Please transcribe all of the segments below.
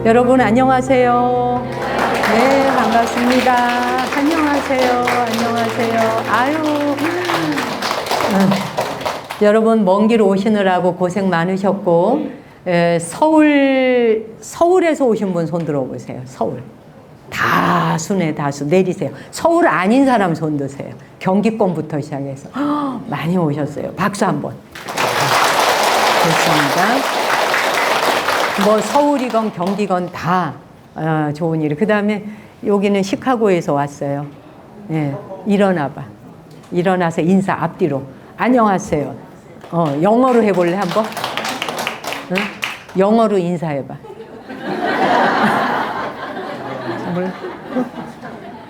여러분 안녕하세요. 네, 반갑습니다. 안녕하세요. 안녕하세요. 아유, 여러분 먼 길 오시느라고 고생 많으셨고, 서울에서 오신 분 손 들어보세요. 서울. 다수네, 다수. 내리세요. 서울 아닌 사람 손 드세요. 경기권부터 시작해서 많이 오셨어요. 박수 한번. 좋습니다. 뭐 서울이건 경기건 다 좋은 일. 그 다음에 여기는 시카고에서 왔어요. 예, 일어나봐. 일어나서 인사 앞뒤로. 안녕하세요. 영어로 해볼래 한번? 응? 영어로 인사해봐.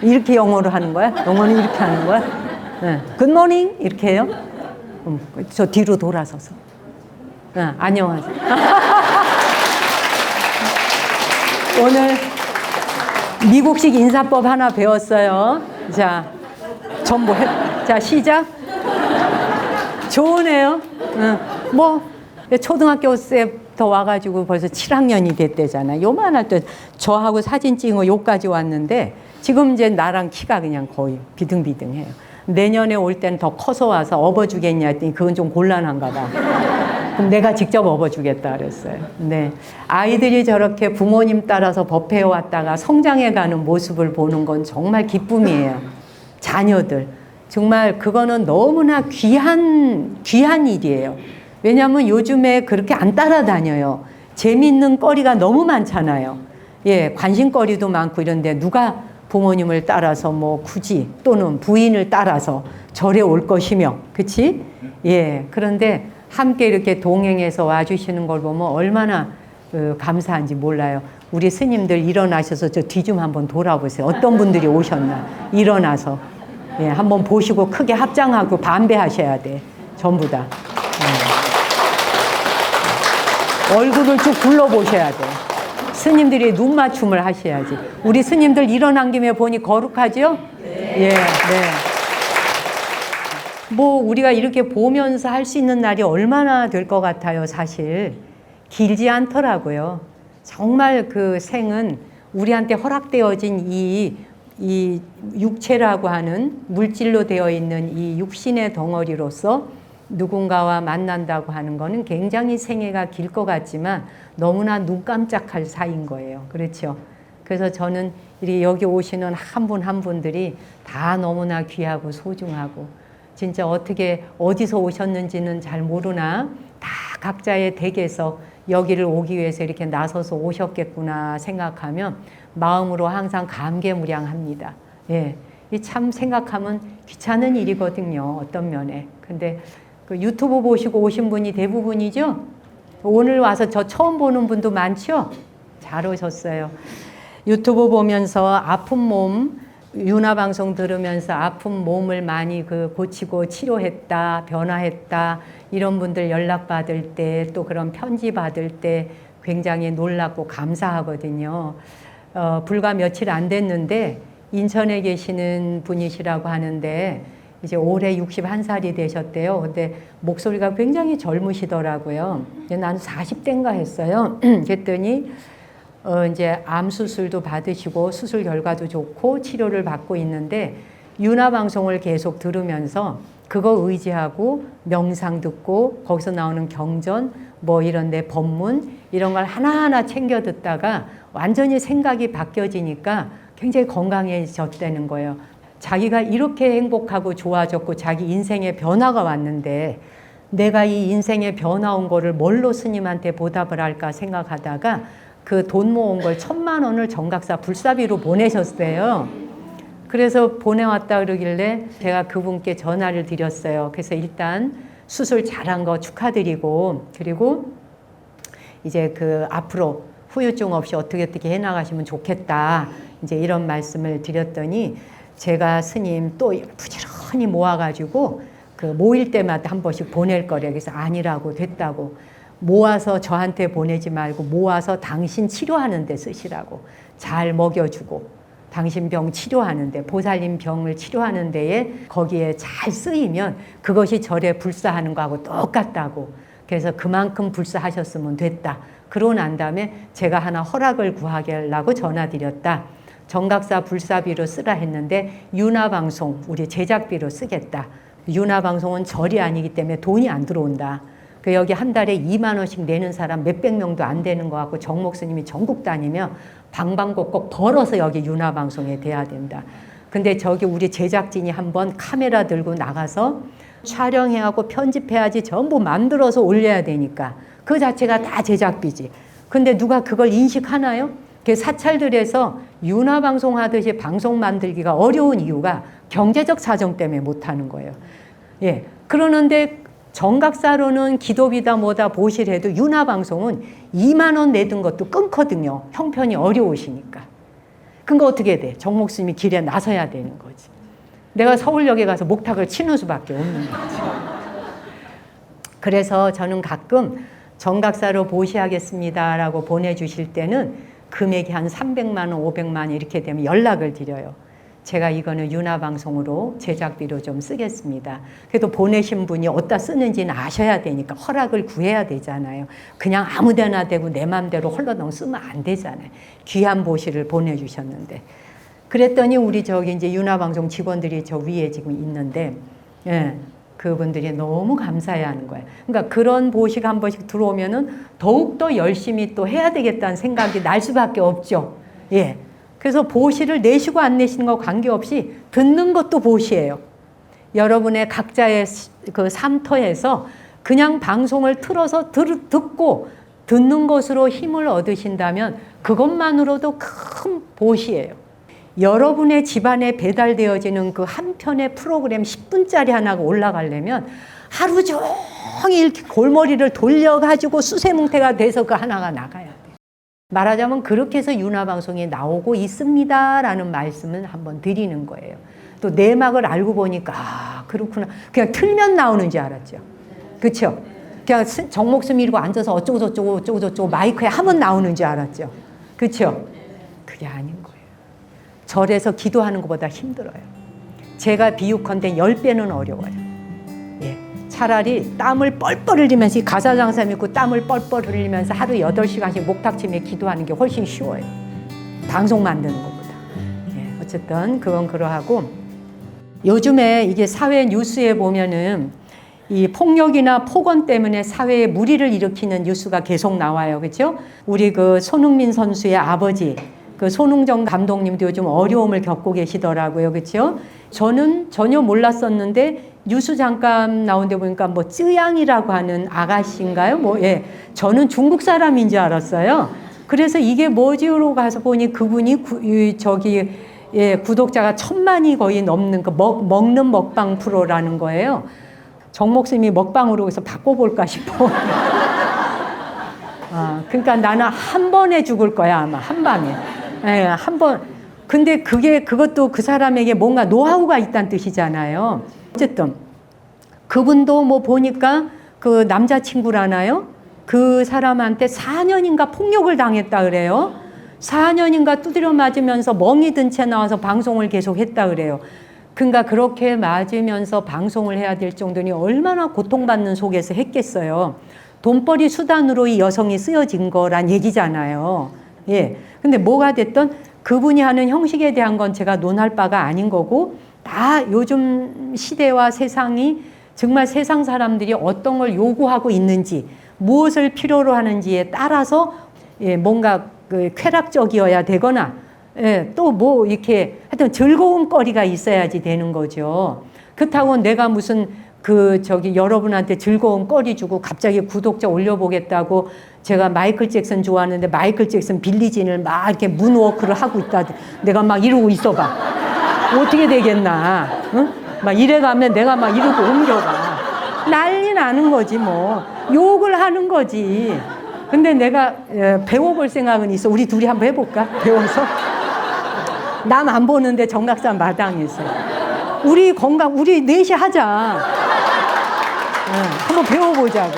이렇게 영어로 하는 거야? 영어는 이렇게 하는 거야? 네. Good morning 이렇게 해요? 저 뒤로 돌아서서. 안녕하세요. 오늘 미국식 인사법 하나 배웠어요. 자, 전부 자, 시작. 좋으네요. 뭐 초등학교 때부터 와가지고 벌써 7학년이 됐대잖아. 요만할 때 저하고 사진 찍은 거 요까지 왔는데 지금 이제 나랑 키가 그냥 거의 비등비등해요. 내년에 올 때는 더 커서 와서 업어주겠냐 했더니 그건 좀 곤란한가 봐. 그럼 내가 직접 업어주겠다 그랬어요. 네. 아이들이 저렇게 부모님 따라서 법회에 왔다가 성장해가는 모습을 보는 건 정말 기쁨이에요. 자녀들. 정말 그거는 너무나 귀한 일이에요. 왜냐하면 요즘에 그렇게 안 따라다녀요. 재밌는 거리가 너무 많잖아요. 예, 관심거리도 많고 이런데 누가 부모님을 따라서 뭐 굳이 또는 부인을 따라서 절에 올 것이며, 그치? 예, 그런데 함께 이렇게 동행해서 와주시는 걸 보면 얼마나 감사한지 몰라요. 우리 스님들 일어나셔서 저 뒤 좀 한번 돌아보세요. 어떤 분들이 오셨나. 일어나서. 예, 한번 보시고 크게 합장하고 반배하셔야 돼. 전부 다. 얼굴을 쭉 굴러보셔야 돼. 스님들이 눈 맞춤을 하셔야지. 우리 스님들 일어난 김에 보니 거룩하죠? 네. 예, 네. 뭐 우리가 이렇게 보면서 할 수 있는 날이 얼마나 될 것 같아요. 사실 길지 않더라고요. 정말 그 생은 우리한테 허락되어진 이 육체라고 하는 물질로 되어 있는 이 육신의 덩어리로서 누군가와 만난다고 하는 거는 굉장히 생애가 길 것 같지만 너무나 눈 깜짝할 사이인 거예요. 그렇죠? 그래서 저는 여기 오시는 한 분 한 분들이 다 너무나 귀하고 소중하고 진짜 어떻게 어디서 오셨는지는 잘 모르나 다 각자의 댁에서 여기를 오기 위해서 이렇게 나서서 오셨겠구나 생각하면 마음으로 항상 감개무량합니다. 예, 이 참 생각하면 귀찮은 일이거든요. 어떤 면에. 근데 그 유튜브 보시고 오신 분이 대부분이죠? 오늘 와서 저 처음 보는 분도 많죠? 잘 오셨어요. 유튜브 보면서 아픈 몸, 윤화 방송 들으면서 아픈 몸을 많이 고치고 치료했다, 변화했다, 이런 분들 연락받을 때 또 그런 편지 받을 때 굉장히 놀랍고 감사하거든요. 불과 며칠 안 됐는데 인천에 계시는 분이시라고 하는데 이제 올해 61살이 되셨대요. 근데 목소리가 굉장히 젊으시더라고요. 나는 40대인가 했어요. 그랬더니 이제 암 수술도 받으시고 수술 결과도 좋고 치료를 받고 있는데 윤화 방송을 계속 들으면서 그거 의지하고 명상 듣고 거기서 나오는 경전 뭐 이런 데 법문 이런 걸 하나하나 챙겨 듣다가 완전히 생각이 바뀌어지니까 굉장히 건강해졌다는 거예요. 자기가 이렇게 행복하고 좋아졌고 자기 인생에 변화가 왔는데 내가 이 인생에 변화 온 거를 뭘로 스님한테 보답을 할까 생각하다가 그 돈 모은 걸 1,000만 원을 정각사 불사비로 보내셨어요. 그래서 보내왔다 그러길래 제가 그분께 전화를 드렸어요. 그래서 일단 수술 잘한 거 축하드리고 그리고 이제 앞으로 후유증 없이 어떻게 해나가시면 좋겠다. 이제 이런 말씀을 드렸더니 제가 스님 또 부지런히 모아가지고 모일 때마다 한 번씩 보낼 거래. 그래서 아니라고 됐다고. 모아서 저한테 보내지 말고 모아서 당신 치료하는 데 쓰시라고. 잘 먹여주고 당신 병 치료하는 데 보살님 병을 치료하는 데에 거기에 잘 쓰이면 그것이 절에 불사하는 거하고 똑같다고. 그래서 그만큼 불사하셨으면 됐다. 그러고 난 다음에 제가 하나 허락을 구하려고 전화드렸다. 정각사 불사비로 쓰라 했는데 윤화방송 우리 제작비로 쓰겠다. 윤화방송은 절이 아니기 때문에 돈이 안 들어온다. 그 여기 한 달에 2만 원씩 내는 사람 몇백 명도 안 되는 것 같고 정목 스님이 전국 다니며 방방곡곡 벌어서 여기 윤화방송에 돼야 된다. 근데 저기 우리 제작진이 한번 카메라 들고 나가서 촬영해하고 편집해야지 전부 만들어서 올려야 되니까 그 자체가 다 제작비지. 근데 누가 그걸 인식하나요? 그 사찰들에서 윤화방송 하듯이 방송 만들기가 어려운 이유가 경제적 사정 때문에 못하는 거예요. 예. 그러는데 정각사로는 기도비다 뭐다 보시래도 윤화방송은 2만 원 내던 것도 끊거든요. 형편이 어려우시니까. 그러니까 어떻게 돼? 정목스님이 길에 나서야 되는 거지. 내가 서울역에 가서 목탁을 치는 수밖에 없는 거지. 그래서 저는 가끔 정각사로 보시하겠습니다라고 보내주실 때는 금액이 한 300만 원, 500만 원 이렇게 되면 연락을 드려요. 제가 이거는 윤화방송으로 제작비로 좀 쓰겠습니다. 그래도 보내신 분이 어디다 쓰는지는 아셔야 되니까 허락을 구해야 되잖아요. 그냥 아무 데나 대고 내 맘대로 헐렁 쓰면 안 되잖아요. 귀한 보시를 보내주셨는데. 그랬더니 우리 저기 이제 윤화방송 직원들이 저 위에 지금 있는데, 예, 그분들이 너무 감사해 하는 거예요. 그러니까 그런 보시가 한 번씩 들어오면은 더욱더 열심히 또 해야 되겠다는 생각이 날 수밖에 없죠. 예. 그래서 보시를 내시고 안 내시는 거 관계없이 듣는 것도 보시예요. 여러분의 각자의 그 삶터에서 그냥 방송을 틀어서 듣고 듣는 것으로 힘을 얻으신다면 그것만으로도 큰 보시예요. 여러분의 집안에 배달되어지는 그 한 편의 프로그램 10분짜리 하나가 올라가려면 하루 종일 이렇게 골머리를 돌려가지고 수세뭉태가 돼서 그 하나가 나가야 돼요. 말하자면 그렇게 해서 윤화방송에 나오고 있습니다라는 말씀을 한번 드리는 거예요. 또 내막을 알고 보니까 아 그렇구나. 그냥 틀면 나오는 줄 알았죠. 그렇죠? 그냥 정목숨 이러고 앉아서 어쩌고저쩌고 마이크에 하면 나오는 줄 알았죠. 그렇죠? 그게 아닌 거예요. 절에서 기도하는 것보다 힘들어요. 제가 비유컨대 10배는 어려워요. 예. 차라리 땀을 뻘뻘 흘리면서 가사장사 믿고 땀을 뻘뻘 흘리면서 하루 8시간씩 목탁치며 기도하는 게 훨씬 쉬워요. 방송 만드는 것보다. 예. 어쨌든 그건 그러하고 요즘에 이게 사회 뉴스에 보면은 이 폭력이나 폭언 때문에 사회에 무리를 일으키는 뉴스가 계속 나와요. 그렇죠? 우리 그 손흥민 선수의 아버지 그 손흥정 감독님도 요즘 어려움을 겪고 계시더라고요. 그렇죠? 저는 전혀 몰랐었는데 뉴스 잠깐 나온 데 보니까 뭐 쯔양이라고 하는 아가씨인가요? 뭐 예. 저는 중국 사람인 줄 알았어요. 그래서 이게 뭐지로 가서 보니 그분이 예, 구독자가 1000만이 거의 넘는 그 먹는 먹방 프로라는 거예요. 정목스님이 먹방으로 해서 바꿔볼까 싶어. 그러니까 나는 한 번에 죽을 거야 아마 한 방에. 예, 한 번. 근데 그것도 그 사람에게 뭔가 노하우가 있다는 뜻이잖아요. 어쨌든 그분도 뭐 보니까 그 남자친구라나요? 그 사람한테 4년인가 폭력을 당했다 그래요. 4년인가 두드려 맞으면서 멍이 든 채 나와서 방송을 계속 했다 그래요. 그러니까 그렇게 맞으면서 방송을 해야 될 정도니 얼마나 고통받는 속에서 했겠어요. 돈벌이 수단으로 이 여성이 쓰여진 거란 얘기잖아요. 예. 근데 뭐가 됐든 그분이 하는 형식에 대한 건 제가 논할 바가 아닌 거고 다 요즘 시대와 세상이 정말 세상 사람들이 어떤 걸 요구하고 있는지 무엇을 필요로 하는지에 따라서 예, 뭔가 그 쾌락적이어야 되거나 예, 또 뭐 이렇게 하여튼 즐거운 거리가 있어야지 되는 거죠. 그렇다고 내가 무슨 여러분한테 즐거운 거리 주고 갑자기 구독자 올려보겠다고 제가 마이클 잭슨 좋아하는데 마이클 잭슨 빌리진을 막 이렇게 문워크를 하고 있다. 내가 막 이러고 있어봐. 어떻게 되겠나. 응? 막 이래가면 내가 막 이러고 옮겨가. 난리 나는 거지 뭐. 욕을 하는 거지. 근데 내가 배워볼 생각은 있어. 우리 둘이 한번 해볼까? 배워서. 남 안 보는데 정각산 마당에서. 우리 넷이 하자. 한번 배워보자고.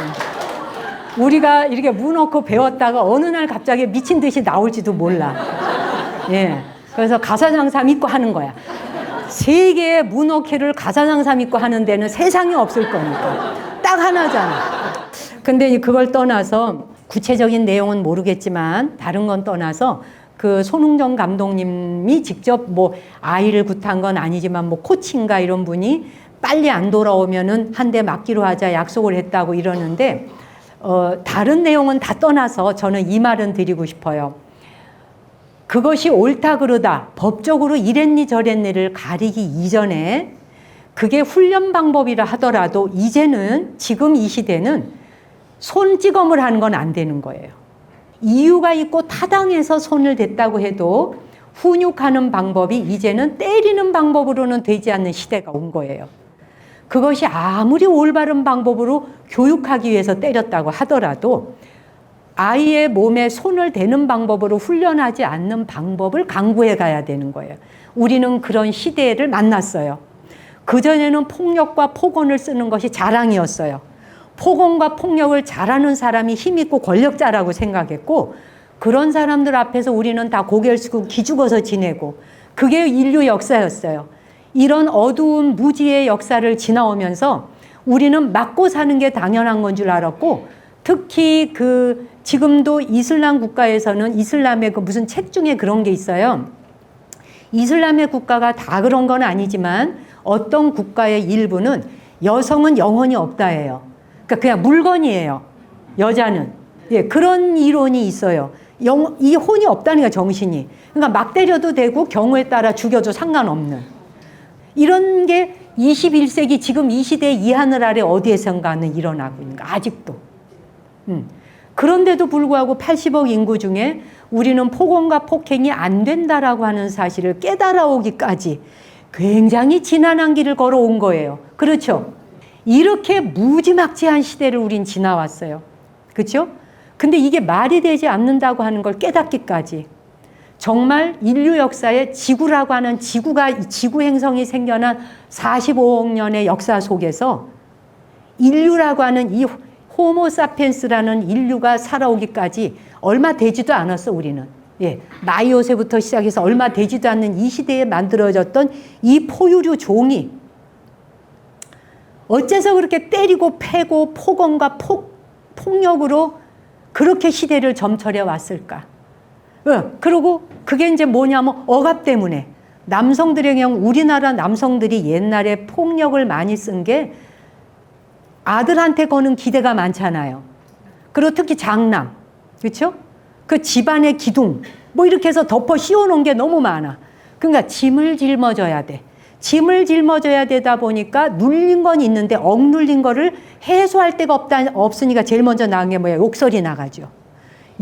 우리가 이렇게 문어코 배웠다가 어느 날 갑자기 미친 듯이 나올지도 몰라. 예. 그래서 가사장사 믿고 하는 거야. 세계의 문어캐를 가사장사 믿고 하는 데는 세상에 없을 거니까. 딱 하나잖아. 근데 그걸 떠나서 구체적인 내용은 모르겠지만 다른 건 떠나서 그 손흥정 감독님이 직접 뭐 아이를 굿한 건 아니지만 뭐 코치인가 이런 분이 빨리 안 돌아오면은 한 대 맞기로 하자 약속을 했다고 이러는데 다른 내용은 다 떠나서 저는 이 말은 드리고 싶어요. 그것이 옳다 그르다 법적으로 이랬니 저랬니를 가리기 이전에 그게 훈련 방법이라 하더라도 이제는 지금 이 시대는 손찌검을 하는 건 안 되는 거예요. 이유가 있고 타당해서 손을 댔다고 해도 훈육하는 방법이 이제는 때리는 방법으로는 되지 않는 시대가 온 거예요. 그것이 아무리 올바른 방법으로 교육하기 위해서 때렸다고 하더라도 아이의 몸에 손을 대는 방법으로 훈련하지 않는 방법을 강구해 가야 되는 거예요. 우리는 그런 시대를 만났어요. 그전에는 폭력과 폭언을 쓰는 것이 자랑이었어요. 폭언과 폭력을 잘하는 사람이 힘있고 권력자라고 생각했고 그런 사람들 앞에서 우리는 다 고개를 숙이고 기죽어서 지내고 그게 인류 역사였어요. 이런 어두운 무지의 역사를 지나오면서 우리는 맞고 사는 게 당연한 건 줄 알았고 특히 지금도 이슬람 국가에서는 이슬람의 무슨 책 중에 그런 게 있어요. 이슬람의 국가가 다 그런 건 아니지만 어떤 국가의 일부는 여성은 영혼이 없다예요. 그러니까 그냥 물건이에요. 여자는. 예, 그런 이론이 있어요. 이 혼이 없다니까 정신이. 그러니까 막 때려도 되고 경우에 따라 죽여도 상관없는. 이런 게 21세기 지금 이 시대의 이 하늘 아래 어디에선가는 일어나고 있는 거 아직도. 그런데도 불구하고 80억 인구 중에 우리는 폭언과 폭행이 안 된다라고 하는 사실을 깨달아오기까지 굉장히 지난한 길을 걸어온 거예요. 그렇죠? 이렇게 무지막지한 시대를 우린 지나왔어요. 그렇죠? 근데 이게 말이 되지 않는다고 하는 걸 깨닫기까지 정말 인류 역사에 지구라고 하는 지구 행성이 생겨난 45억 년의 역사 속에서 인류라고 하는 이 호모사피엔스라는 인류가 살아오기까지 얼마 되지도 않았어 우리는. 예, 마이오세부터 시작해서 얼마 되지도 않는 이 시대에 만들어졌던 이 포유류 종이 어째서 그렇게 때리고 패고 폭언과 폭력으로 그렇게 시대를 점철해 왔을까? 그리고 그게 이제 뭐냐면 억압 때문에 남성들의 경우 우리나라 남성들이 옛날에 폭력을 많이 쓴 게 아들한테 거는 기대가 많잖아요. 그리고 특히 장남, 그렇죠? 그 집안의 기둥 뭐 이렇게 해서 덮어 씌워놓은 게 너무 많아. 그러니까 짐을 짊어져야 돼. 짐을 짊어져야 되다 보니까 눌린 건 있는데 억눌린 거를 해소할 데가 없으니까 제일 먼저 나온 게 뭐야? 욕설이 나가죠.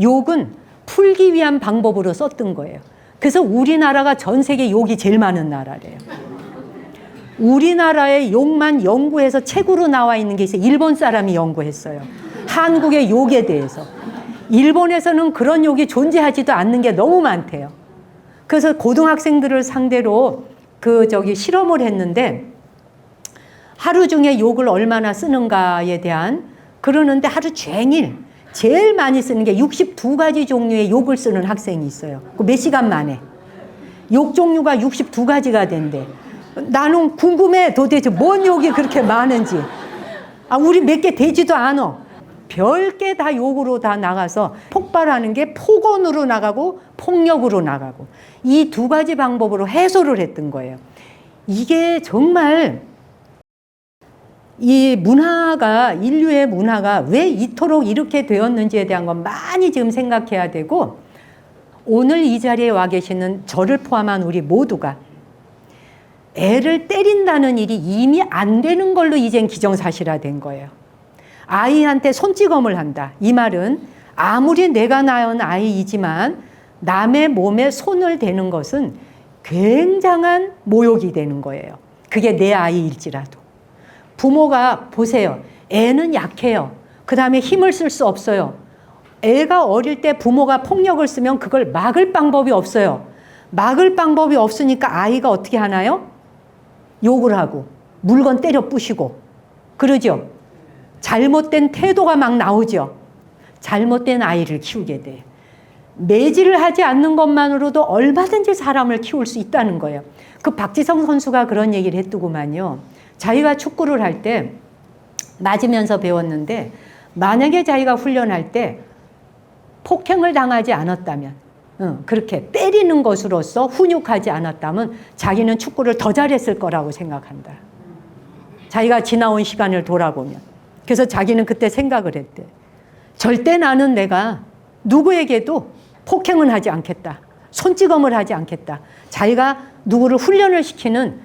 욕은 풀기 위한 방법으로 썼던 거예요. 그래서 우리나라가 전 세계 욕이 제일 많은 나라래요. 우리나라의 욕만 연구해서 책으로 나와 있는 게 있어요. 일본 사람이 연구했어요. 한국의 욕에 대해서. 일본에서는 그런 욕이 존재하지도 않는 게 너무 많대요. 그래서 고등학생들을 상대로 실험을 했는데 하루 중에 욕을 얼마나 쓰는가에 대한 그러는데 하루 종일 제일 많이 쓰는 게 62가지 종류의 욕을 쓰는 학생이 있어요. 몇 시간 만에. 욕 종류가 62가지가 된대. 나는 궁금해 도대체 뭔 욕이 그렇게 많은지. 우리 몇 개 되지도 않아. 별게 다 욕으로 다 나가서 폭발하는 게 폭언으로 나가고 폭력으로 나가고 이 두 가지 방법으로 해소를 했던 거예요. 이게 정말 이 문화가 인류의 문화가 왜 이토록 이렇게 되었는지에 대한 건 많이 지금 생각해야 되고 오늘 이 자리에 와 계시는 저를 포함한 우리 모두가 애를 때린다는 일이 이미 안 되는 걸로 이젠 기정사실화된 거예요. 아이한테 손찌검을 한다. 이 말은 아무리 내가 낳은 아이이지만 남의 몸에 손을 대는 것은 굉장한 모욕이 되는 거예요. 그게 내 아이일지라도. 부모가 보세요. 애는 약해요. 그 다음에 힘을 쓸 수 없어요. 애가 어릴 때 부모가 폭력을 쓰면 그걸 막을 방법이 없어요. 막을 방법이 없으니까 아이가 어떻게 하나요? 욕을 하고 물건 때려 부시고 그러죠. 잘못된 태도가 막 나오죠. 잘못된 아이를 키우게 돼. 매질을 하지 않는 것만으로도 얼마든지 사람을 키울 수 있다는 거예요. 그 박지성 선수가 그런 얘기를 했더구만요. 자기가 축구를 할 때 맞으면서 배웠는데 만약에 자기가 훈련할 때 폭행을 당하지 않았다면, 그렇게 때리는 것으로서 훈육하지 않았다면 자기는 축구를 더 잘했을 거라고 생각한다. 자기가 지나온 시간을 돌아보면. 그래서 자기는 그때 생각을 했대. 절대 나는 내가 누구에게도 폭행은 하지 않겠다. 손찌검을 하지 않겠다. 자기가 누구를 훈련을 시키는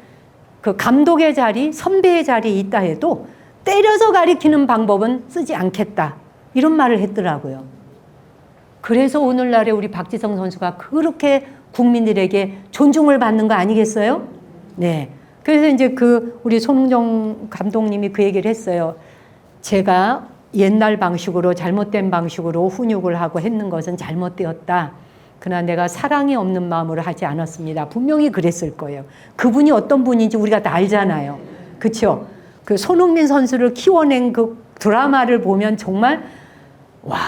그 감독의 자리, 선배의 자리에 있다 해도 때려서 가리키는 방법은 쓰지 않겠다. 이런 말을 했더라고요. 그래서 오늘날에 우리 박지성 선수가 그렇게 국민들에게 존중을 받는 거 아니겠어요? 네. 그래서 이제 우리 손흥정 감독님이 그 얘기를 했어요. 제가 옛날 방식으로 잘못된 방식으로 훈육을 하고 했는 것은 잘못되었다. 그러나 내가 사랑이 없는 마음으로 하지 않았습니다. 분명히 그랬을 거예요. 그분이 어떤 분인지 우리가 다 알잖아요. 그렇죠? 그 손흥민 선수를 키워낸 그 드라마를 보면 정말 와,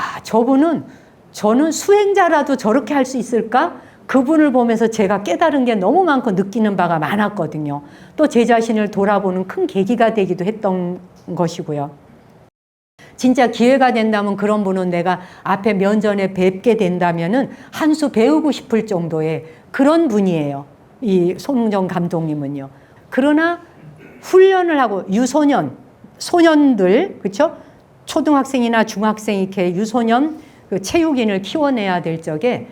저는 수행자라도 저렇게 할 수 있을까? 그분을 보면서 제가 깨달은 게 너무 많고 느끼는 바가 많았거든요. 또 제 자신을 돌아보는 큰 계기가 되기도 했던 것이고요. 진짜 기회가 된다면 그런 분은 내가 앞에 면전에 뵙게 된다면은 한 수 배우고 싶을 정도의 그런 분이에요. 이 손흥정 감독님은요. 그러나 훈련을 하고 소년들, 그렇죠? 초등학생이나 중학생 이렇게 유소년 그 체육인을 키워내야 될 적에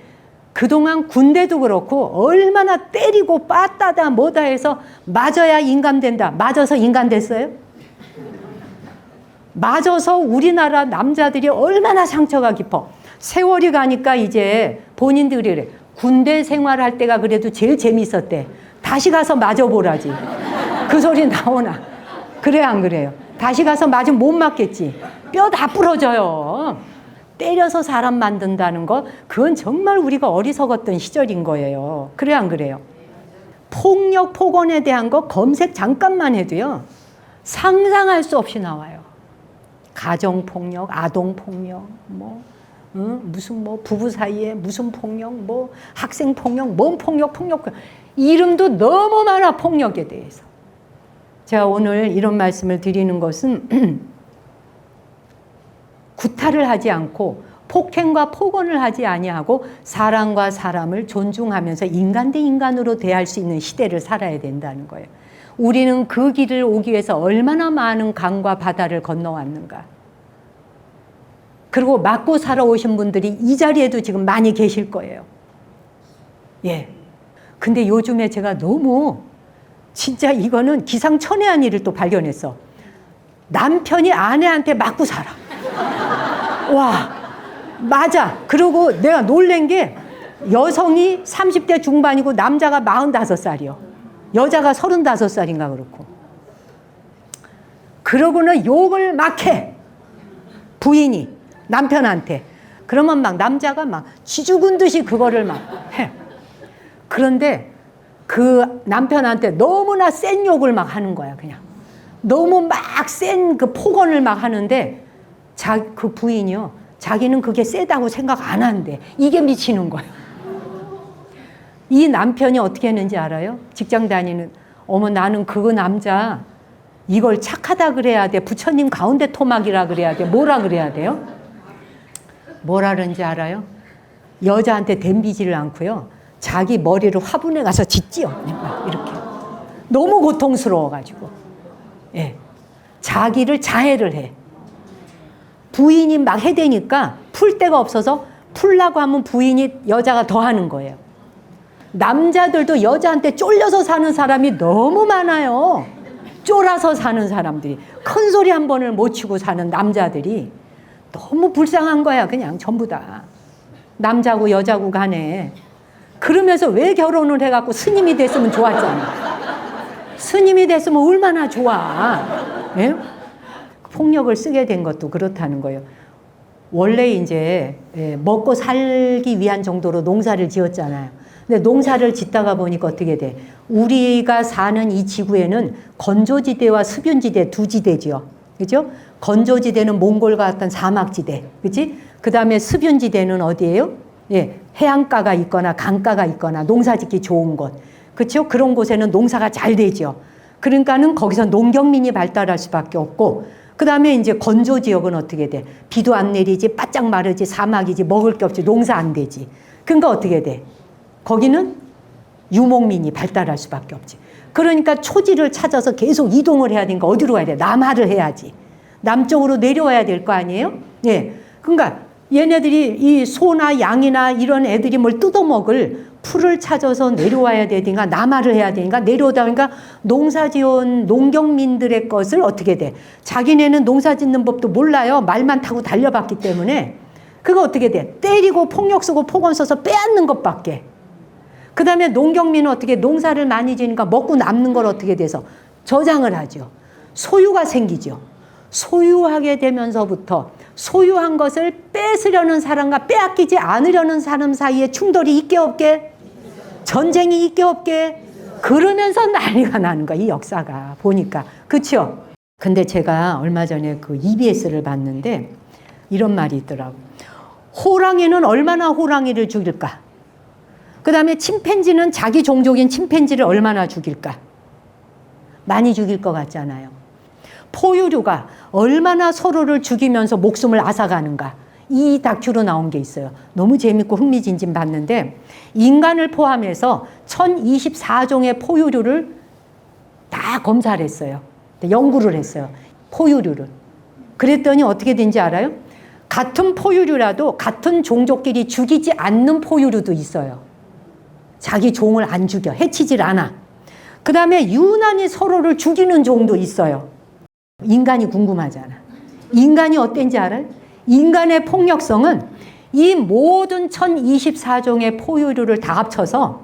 그동안 군대도 그렇고 얼마나 때리고 빠따다 뭐다 해서 맞아야 인간 된다. 맞아서 인간 됐어요? 맞아서 우리나라 남자들이 얼마나 상처가 깊어. 세월이 가니까 이제 본인들이 그래. 군대 생활할 때가 그래도 제일 재밌었대. 다시 가서 맞아보라지. 그 소리 나오나. 그래 안 그래요? 다시 가서 맞으면 못 맞겠지. 뼈 다 부러져요. 때려서 사람 만든다는 거, 그건 정말 우리가 어리석었던 시절인 거예요. 그래 안 그래요? 폭력, 폭언에 대한 거 검색 잠깐만 해도요. 상상할 수 없이 나와요. 가정폭력, 아동폭력, 무슨 부부 사이에 무슨 폭력, 학생폭력, 뭔 폭력. 이름도 너무 많아, 폭력에 대해서. 제가 오늘 이런 말씀을 드리는 것은 구타를 하지 않고 폭행과 폭언을 하지 아니하고 사람과 사람을 존중하면서 인간 대 인간으로 대할 수 있는 시대를 살아야 된다는 거예요. 우리는 그 길을 오기 위해서 얼마나 많은 강과 바다를 건너왔는가. 그리고 맞고 살아오신 분들이 이 자리에도 지금 많이 계실 거예요. 예. 근데 요즘에 제가 너무 진짜 이거는 기상천외한 일을 또 발견했어. 남편이 아내한테 맞고 살아. 와, 맞아. 그리고 내가 놀란 게 여성이 30대 중반이고 남자가 45살이요. 여자가 35살인가 그렇고. 그러고는 욕을 막 해. 부인이 남편한테. 그러면 막 남자가 막 쥐죽은 듯이 그거를 막 해. 그런데 그 남편한테 너무나 센 욕을 막 하는 거야, 그냥. 너무 막 센 그 폭언을 막 하는데 그 부인이요. 자기는 그게 세다고 생각 안 하는데 이게 미치는 거예요. 이 남편이 어떻게 했는지 알아요? 직장 다니는, 어머 나는 그 남자 이걸 착하다 그래야 돼? 부처님 가운데 토막이라 그래야 돼? 뭐라 그래야 돼요? 뭐라 그런지 알아요? 여자한테 덤비지를 않고요. 자기 머리를 화분에 가서 짓지요. 이렇게. 너무 고통스러워가지고. 예. 자기를 자해를 해. 부인이 막 해대니까 풀 데가 없어서 풀라고 하면 부인이 여자가 더 하는 거예요. 남자들도 여자한테 쫄려서 사는 사람이 너무 많아요. 쫄아서 사는 사람들이. 큰 소리 한 번을 못 치고 사는 남자들이 너무 불쌍한 거야. 그냥 전부 다. 남자고 여자고 간에. 그러면서 왜 결혼을 해갖고 스님이 됐으면 좋았잖아. 스님이 됐으면 얼마나 좋아. 예? 폭력을 쓰게 된 것도 그렇다는 거예요. 원래 이제 먹고 살기 위한 정도로 농사를 지었잖아요. 근데 농사를 짓다가 보니까 어떻게 돼? 우리가 사는 이 지구에는 건조지대와 습윤지대 두 지대죠. 그죠? 건조지대는 몽골과 같은 사막지대. 그치? 그 다음에 습윤지대는 어디예요? 예, 해안가가 있거나 강가가 있거나 농사 짓기 좋은 곳. 그렇죠? 그런 곳에는 농사가 잘 되죠. 그러니까는 거기서 농경민이 발달할 수밖에 없고 그 다음에 이제 건조 지역은 어떻게 돼? 비도 안 내리지, 바짝 마르지, 사막이지, 먹을 게 없지, 농사 안 되지. 그러니까 어떻게 돼? 거기는 유목민이 발달할 수밖에 없지. 그러니까 초지를 찾아서 계속 이동을 해야 되니까 어디로 가야 돼? 남하를 해야지. 남쪽으로 내려와야 될 거 아니에요? 예. 그러니까 얘네들이 이 소나 양이나 이런 애들이 뭘 뜯어먹을 풀을 찾아서 내려와야 되니까 남하를 해야 되니까 내려오다 보니까 농사지은 농경민들의 것을 어떻게 돼? 자기네는 농사 짓는 법도 몰라요. 말만 타고 달려봤기 때문에. 그거 어떻게 돼? 때리고 폭력 쓰고 폭언 써서 빼앗는 것밖에. 그 다음에 농경민은 어떻게 농사를 많이 지니까 먹고 남는 걸 어떻게 돼서 저장을 하죠. 소유가 생기죠. 소유하게 되면서부터 소유한 것을 뺏으려는 사람과 빼앗기지 않으려는 사람 사이에 충돌이 있게 없게, 전쟁이 있게 없게, 그러면서 난리가 나는 거야, 이 역사가 보니까. 그렇죠? 근데 제가 얼마 전에 그 EBS를 봤는데 이런 말이 있더라고. 호랑이는 얼마나 호랑이를 죽일까? 그 다음에 침팬지는 자기 종족인 침팬지를 얼마나 죽일까? 많이 죽일 것 같잖아요. 포유류가 얼마나 서로를 죽이면서 목숨을 앗아가는가. 이 다큐로 나온 게 있어요. 너무 재밌고 흥미진진 봤는데 인간을 포함해서 1024종의 포유류를 다 검사를 했어요. 연구를 했어요. 포유류를. 그랬더니 어떻게 된지 알아요? 같은 포유류라도 같은 종족끼리 죽이지 않는 포유류도 있어요. 자기 종을 안 죽여. 해치질 않아. 그 다음에 유난히 서로를 죽이는 종도 있어요. 인간이 궁금하잖아. 인간이 어땠는지 알아요? 인간의 폭력성은 이 모든 1024종의 포유류를 다 합쳐서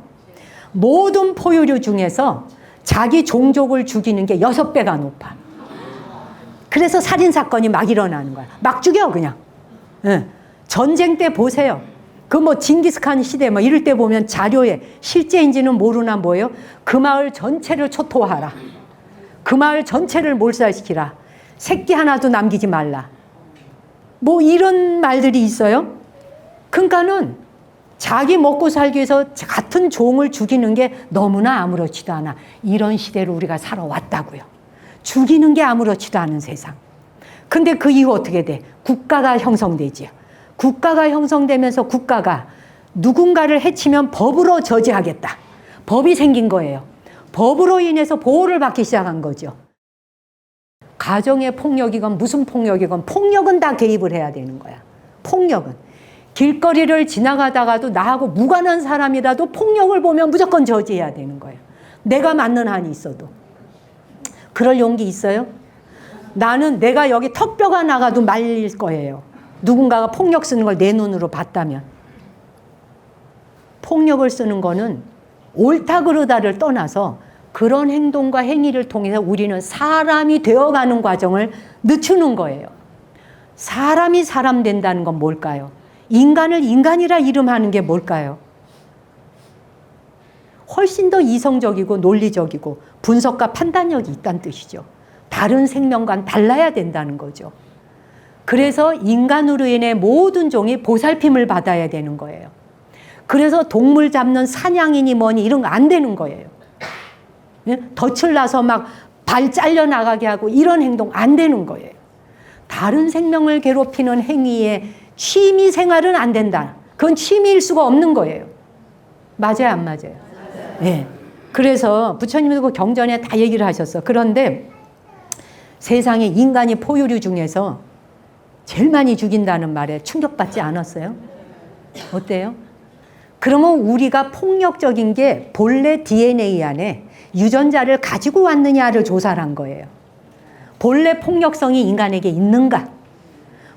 모든 포유류 중에서 자기 종족을 죽이는 게 6배가 높아. 그래서 살인사건이 막 일어나는 거야. 막 죽여 그냥. 네. 전쟁 때 보세요. 그 뭐 징기스칸 시대 뭐 이럴 때 보면 자료에 실제인지는 모르나 뭐예요? 그 마을 전체를 초토화하라. 그 마을 전체를 몰살시키라. 새끼 하나도 남기지 말라. 뭐 이런 말들이 있어요. 그러니까는 자기 먹고 살기 위해서 같은 종을 죽이는 게 너무나 아무렇지도 않아. 이런 시대로 우리가 살아왔다고요. 죽이는 게 아무렇지도 않은 세상. 근데 그 이후 어떻게 돼? 국가가 형성되지요. 국가가 형성되면서 국가가 누군가를 해치면 법으로 저지하겠다. 법이 생긴 거예요. 법으로 인해서 보호를 받기 시작한 거죠. 가정의 폭력이건 무슨 폭력이건 폭력은 다 개입을 해야 되는 거야. 폭력은. 길거리를 지나가다가도 나하고 무관한 사람이라도 폭력을 보면 무조건 저지해야 되는 거예요. 내가 맞는 한이 있어도. 그럴 용기 있어요? 나는 내가 여기 턱뼈가 나가도 말릴 거예요. 누군가가 폭력 쓰는 걸 내 눈으로 봤다면. 폭력을 쓰는 거는 옳다 그르다를 떠나서 그런 행동과 행위를 통해서 우리는 사람이 되어가는 과정을 늦추는 거예요. 사람이 사람 된다는 건 뭘까요? 인간을 인간이라 이름하는 게 뭘까요? 훨씬 더 이성적이고 논리적이고 분석과 판단력이 있다는 뜻이죠. 다른 생명과는 달라야 된다는 거죠. 그래서 인간으로 인해 모든 종이 보살핌을 받아야 되는 거예요. 그래서 동물 잡는 사냥이니 뭐니 이런 거 안 되는 거예요. 덫을 놔서 막 발 잘려나가게 하고 이런 행동 안 되는 거예요. 다른 생명을 괴롭히는 행위에 취미 생활은 안 된다. 그건 취미일 수가 없는 거예요. 맞아요, 안 맞아요? 네. 그래서 부처님도 그 경전에 다 얘기를 하셨어. 그런데 세상에 인간이 포유류 중에서 제일 많이 죽인다는 말에 충격받지 않았어요? 어때요? 그러면 우리가 폭력적인 게 본래 DNA 안에 유전자를 가지고 왔느냐를 조사를 한 거예요. 본래 폭력성이 인간에게 있는가?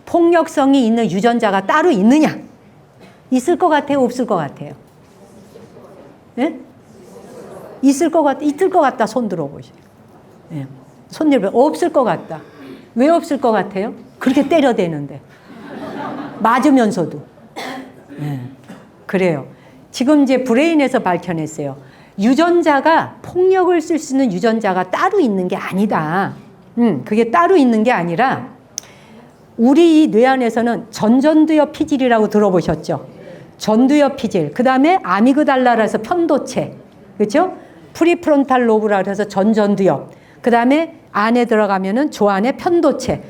폭력성이 있는 유전자가 따로 있느냐? 있을 것 같아요? 없을 것 같아요? 네? 있을 것 같다. 손 들어보세요. 네. 손 들어보세요. 없을 것 같다. 왜 없을 것 같아요? 그렇게 때려대는데. 맞으면서도. 네. 그래요. 지금 이제 브레인에서 밝혀냈어요. 유전자가 폭력을 쓸 수 있는 유전자가 따로 있는 게 아니다. 그게 따로 있는 게 아니라 우리 이 뇌 안에서는 전전두엽 피질이라고 들어보셨죠? 전두엽 피질. 그 다음에 아미그달라라서 편도체. 그렇죠? 프리프론탈 로브라 그래서 전전두엽. 그 다음에 안에 들어가면은 조 안에 편도체,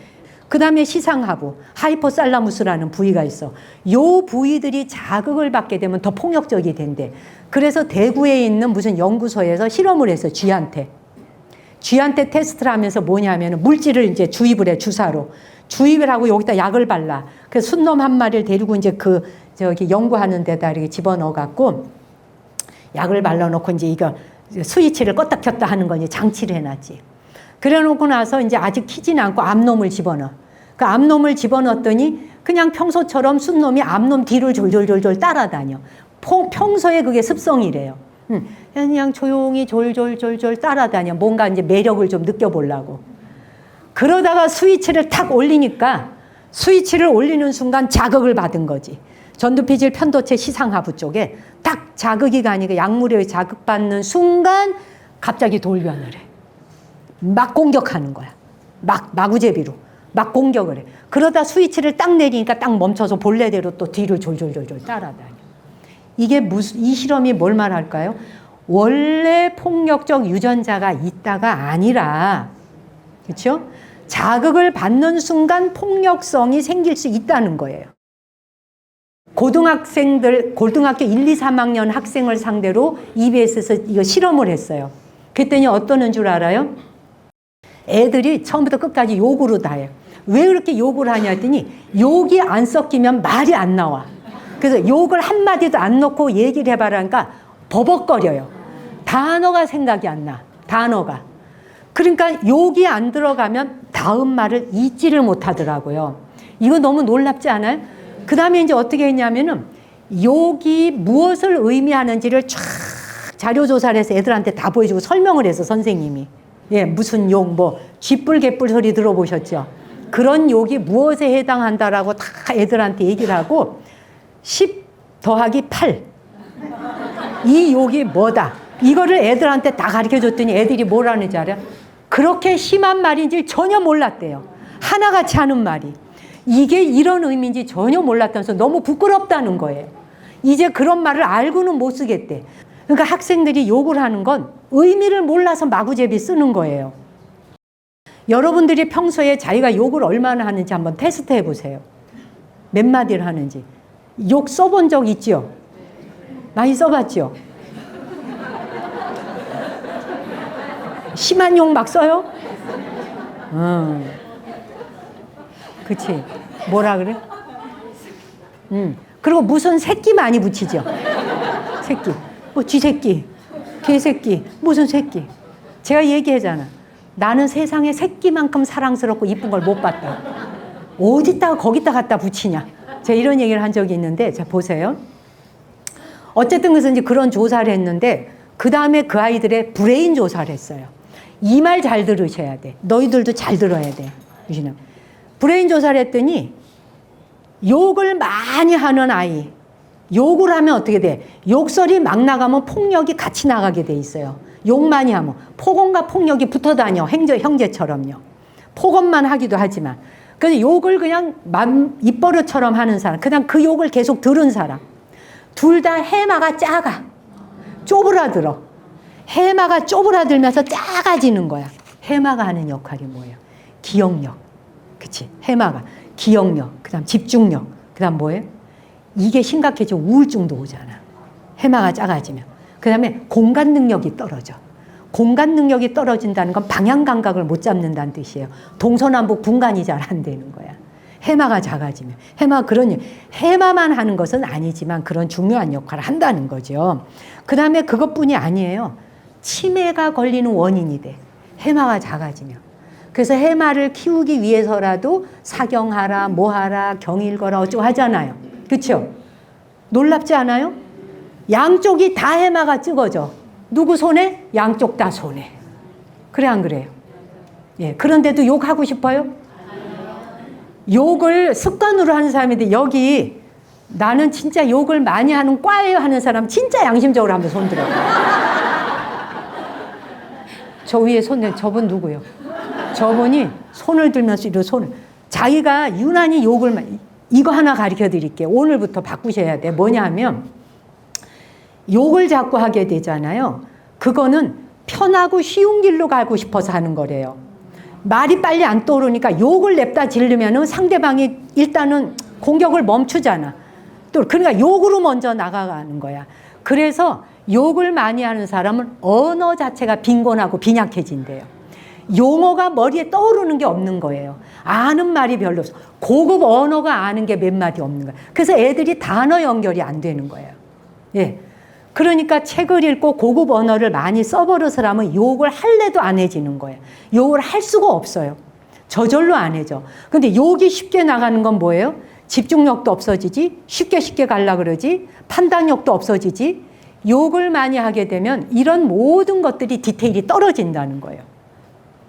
그 다음에 시상하부, 하이포살라무스라는 부위가 있어. 요 부위들이 자극을 받게 되면 더 폭력적이 된대. 그래서 대구에 있는 무슨 연구소에서 실험을 했어, 쥐한테. 쥐한테 테스트를 하면서 뭐냐면 물질을 이제 주입을 해, 주사로. 주입을 하고 여기다 약을 발라. 그래서 순놈 한 마리를 데리고 이제 저기 연구하는 데다 이렇게 집어넣어 갖고 약을 발라놓고 이제 이거 스위치를 껐다 켰다 하는 거 이제 장치를 해놨지. 그래 놓고 나서 이제 아직 키진 않고 암놈을 집어넣어. 그 암놈을 집어넣었더니 그냥 평소처럼 순놈이 암놈 뒤를 졸졸졸졸 따라다녀. 평소에 그게 습성이래요. 그냥 조용히 졸졸졸졸 따라다녀. 뭔가 이제 매력을 좀 느껴보려고. 그러다가 스위치를 탁 올리니까 스위치를 올리는 순간 자극을 받은 거지. 전두피질 편도체 시상하부 쪽에 딱 자극이 가니까 약물에 자극받는 순간 갑자기 돌변을 해. 막 공격하는 거야. 마구제비로. 막 공격을 해. 그러다 스위치를 딱 내리니까 딱 멈춰서 본래대로 또 뒤를 졸졸졸졸 따라다녀. 이 실험이 뭘 말할까요? 원래 폭력적 유전자가 있다가 아니라, 그렇죠? 자극을 받는 순간 폭력성이 생길 수 있다는 거예요. 고등학교 1, 2, 3학년 학생을 상대로 EBS에서 이거 실험을 했어요. 그랬더니 어떠는 줄 알아요? 애들이 처음부터 끝까지 욕으로 다 해요. 왜 그렇게 욕을 하냐 했더니 욕이 안 섞이면 말이 안 나와. 그래서 욕을 한마디도 안 넣고 얘기를 해봐라니까 버벅거려요. 단어가 생각이 안 나. 단어가. 그러니까 욕이 안 들어가면 다음 말을 잊지를 못하더라고요. 이거 너무 놀랍지 않아요? 그 다음에 이제 어떻게 했냐면은 욕이 무엇을 의미하는지를 쫙 자료조사를 해서 애들한테 다 보여주고 설명을 해서 선생님이. 예, 무슨 욕, 쥐뿔 개뿔 소리 들어보셨죠? 그런 욕이 무엇에 해당한다라고 다 애들한테 얘기를 하고 10 더하기 8. 이 욕이 뭐다. 이거를 애들한테 다 가르쳐 줬더니 애들이 뭐라는지 알아요? 그렇게 심한 말인지 전혀 몰랐대요. 하나같이 하는 말이. 이게 이런 의미인지 전혀 몰랐다면서 너무 부끄럽다는 거예요. 이제 그런 말을 알고는 못 쓰겠대. 그러니까 학생들이 욕을 하는 건 의미를 몰라서 마구제비 쓰는 거예요. 여러분들이 평소에 자기가 욕을 얼마나 하는지 한번 테스트 해보세요. 몇 마디를 하는지. 욕 써본 적 있죠? 많이 써봤죠? 심한 욕 막 써요? 그치. 뭐라 그래? 그리고 무슨 새끼 많이 붙이죠? 새끼. 쥐새끼, 개새끼, 무슨 새끼. 제가 얘기하잖아. 나는 세상에 새끼만큼 사랑스럽고 이쁜 걸 못 봤다. 어디다가 거기다 갖다 붙이냐. 제가 이런 얘기를 한 적이 있는데, 자, 보세요. 어쨌든 그래서 이제 그런 조사를 했는데, 그 다음에 그 아이들의 브레인 조사를 했어요. 이 말 잘 들으셔야 돼. 너희들도 잘 들어야 돼. 브레인 조사를 했더니, 욕을 많이 하는 아이, 욕을 하면 어떻게 돼? 욕설이 막 나가면 폭력이 같이 나가게 돼 있어요. 욕 많이 하면 폭언과 폭력이 붙어 다녀. 형제처럼요. 폭언만 하기도 하지만. 그래서 욕을 그냥 입버릇처럼 하는 사람, 그냥 그 욕을 계속 들은 사람. 둘 다 해마가 작아. 쪼그라들어. 해마가 쪼그라들면서 작아지는 거야. 해마가 하는 역할이 뭐예요? 기억력. 그치? 해마가. 기억력. 그 다음 집중력. 그 다음 뭐예요? 이게 심각해지면 우울증도 오잖아. 해마가 작아지면. 그 다음에 공간 능력이 떨어져. 공간 능력이 떨어진다는 건 방향 감각을 못 잡는다는 뜻이에요. 동서남북 분간이 잘 안 되는 거야. 해마가 작아지면. 해마만 하는 것은 아니지만 그런 중요한 역할을 한다는 거죠. 그 다음에 그것뿐이 아니에요. 치매가 걸리는 원인이 돼. 해마가 작아지면. 그래서 해마를 키우기 위해서라도 사경하라, 뭐하라, 경일거라 어쩌고 하잖아요. 그렇죠? 놀랍지 않아요? 양쪽이 다 해마가 찍어져. 누구 손에? 양쪽 다 손에. 그래 안 그래요? 예, 그런데도 욕하고 싶어요? 욕을 습관으로 하는 사람인데 여기 나는 진짜 욕을 많이 하는 과예요 하는 사람 진짜 양심적으로 한번 손 들어요. 저 위에 손, 저분 누구요? 저분이 손을 들면서 이런 손을 자기가 유난히 욕을 이거 하나 가르쳐 드릴게요. 오늘부터 바꾸셔야 돼. 뭐냐 하면 욕을 자꾸 하게 되잖아요. 그거는 편하고 쉬운 길로 가고 싶어서 하는 거래요. 말이 빨리 안 떠오르니까 욕을 냅다 지르면은 상대방이 일단은 공격을 멈추잖아. 또 그러니까 욕으로 먼저 나가가는 거야. 그래서 욕을 많이 하는 사람은 언어 자체가 빈곤하고 빈약해진대요. 용어가 머리에 떠오르는 게 없는 거예요. 아는 말이 별로 없어. 고급 언어가 아는 게 몇 마디 없는 거예요. 그래서 애들이 단어 연결이 안 되는 거예요. 예. 그러니까 책을 읽고 고급 언어를 많이 써버릇을 하면 욕을 할래도 안 해지는 거예요. 욕을 할 수가 없어요. 저절로 안 해져. 근데 욕이 쉽게 나가는 건 뭐예요? 집중력도 없어지지, 쉽게 갈라 그러지, 판단력도 없어지지. 욕을 많이 하게 되면 이런 모든 것들이 디테일이 떨어진다는 거예요.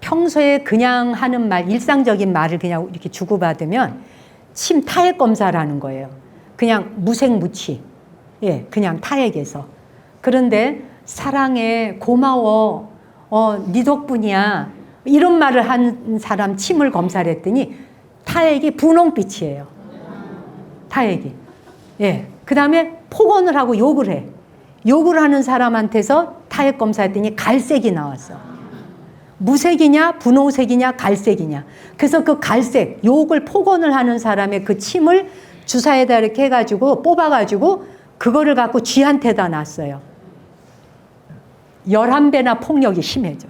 평소에 그냥 하는 말, 일상적인 말을 그냥 이렇게 주고받으면 침 타액 검사라는 거예요. 그냥 무색무취. 예, 그냥 타액에서. 그런데 사랑해, 고마워, 네 덕분이야. 이런 말을 한 사람 침을 검사를 했더니 타액이 분홍빛이에요. 타액이. 예. 그 다음에 폭언을 하고 욕을 해. 욕을 하는 사람한테서 타액 검사했더니 갈색이 나왔어. 무색이냐, 분홍색이냐, 갈색이냐. 그래서 그 갈색, 욕을 폭언을 하는 사람의 그 침을 주사에다 이렇게 해가지고 뽑아가지고 그거를 갖고 쥐한테다 놨어요. 11배나 폭력이 심해져.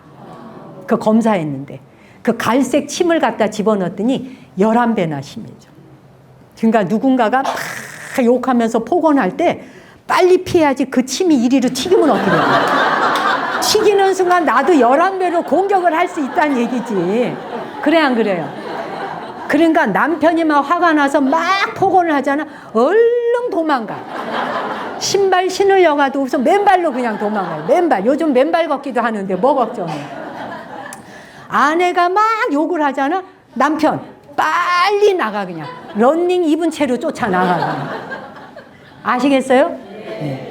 그 검사했는데. 그 갈색 침을 갖다 집어넣었더니 11배나 심해져. 그러니까 누군가가 막 욕하면서 폭언할 때 빨리 피해야지 그 침이 이리로 튀기면 어떻게 돼? 튀기는 순간 나도 11배로 공격을 할 수 있다는 얘기지. 그래 안 그래요? 그러니까 남편이 막 화가 나서 막 폭언을 하잖아. 얼른 도망가. 신발 신으려가도 우선 맨발로 그냥 도망가요. 맨발. 요즘 맨발 걷기도 하는데 뭐 걱정해. 아내가 막 욕을 하잖아. 남편 빨리 나가 그냥. 런닝 입은 채로 쫓아나가. 아시겠어요? 네.